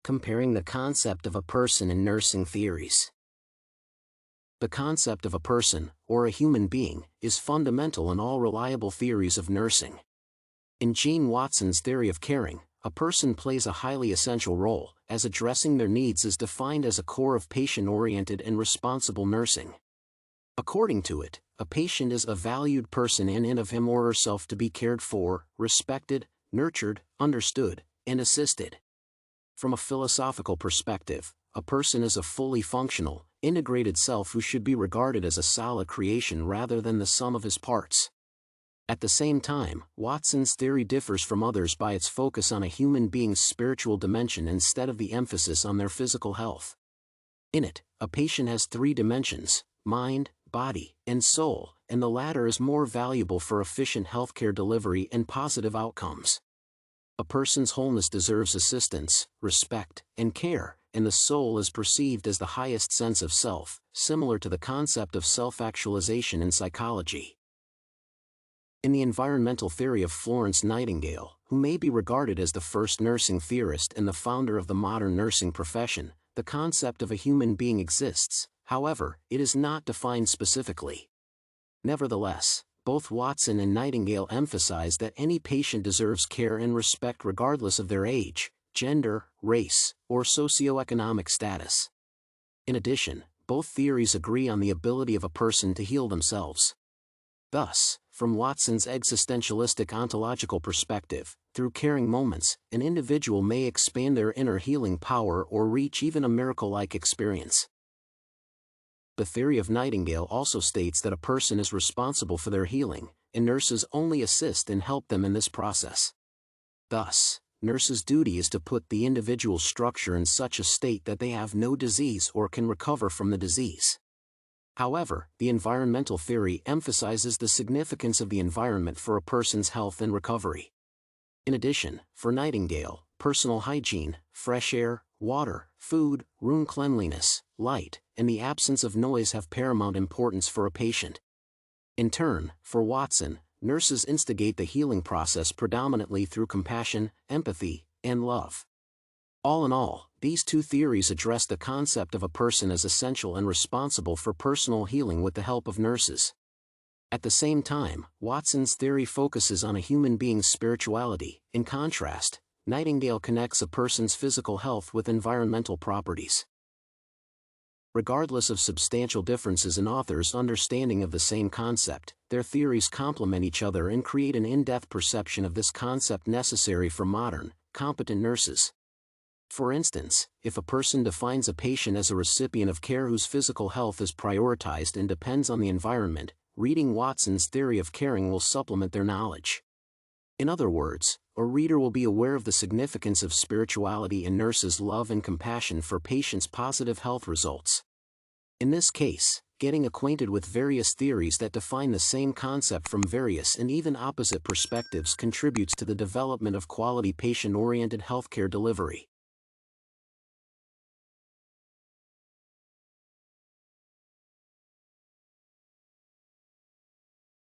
Comparing the concept of a person in nursing theories. The concept of a person, or a human being, is fundamental in all reliable theories of nursing. In Gene Watson's theory of caring, a person plays a highly essential role, as addressing their needs is defined as a core of patient-oriented and responsible nursing. According to it, a patient is a valued person in and of him or herself to be cared for, respected, nurtured, understood, and assisted. From a philosophical perspective, a person is a fully functional, integrated self who should be regarded as a solid creation rather than the sum of his parts. At the same time, Watson's theory differs from others by its focus on a human being's spiritual dimension instead of the emphasis on their physical health. In it, a patient has three dimensions: mind, body, and soul, and the latter is more valuable for efficient healthcare delivery and positive outcomes. A person's wholeness deserves assistance, respect, and care, and the soul is perceived as the highest sense of self, similar to the concept of self-actualization in psychology. In the environmental theory of Florence Nightingale, who may be regarded as the first nursing theorist and the founder of the modern nursing profession, the concept of a human being exists. However, it is not defined specifically. Nevertheless, both Watson and Nightingale emphasize that any patient deserves care and respect regardless of their age, gender, race, or socioeconomic status. In addition, both theories agree on the ability of a person to heal themselves. Thus, from Watson's existentialistic ontological perspective, through caring moments, an individual may expand their inner healing power or reach even a miracle-like experience. The theory of Nightingale also states that a person is responsible for their healing, and nurses only assist and help them in this process. Thus, nurses' duty is to put the individual structure in such a state that they have no disease or can recover from the disease. However, the environmental theory emphasizes the significance of the environment for a person's health and recovery. In addition, for Nightingale, personal hygiene, fresh air, water, food, room cleanliness, light, and the absence of noise have paramount importance for a patient. In turn, for Watson, nurses instigate the healing process predominantly through compassion, empathy, and love. All in all, these two theories address the concept of a person as essential and responsible for personal healing with the help of nurses. At the same time, Watson's theory focuses on a human being's spirituality. In contrast, Nightingale connects a person's physical health with environmental properties. Regardless of substantial differences in authors' understanding of the same concept, their theories complement each other and create an in-depth perception of this concept necessary for modern, competent nurses. For instance, if a person defines a patient as a recipient of care whose physical health is prioritized and depends on the environment, reading Watson's theory of caring will supplement their knowledge. In other words, a reader will be aware of the significance of spirituality and nurses' love and compassion for patients' positive health results. In this case, getting acquainted with various theories that define the same concept from various and even opposite perspectives contributes to the development of quality patient-oriented healthcare delivery.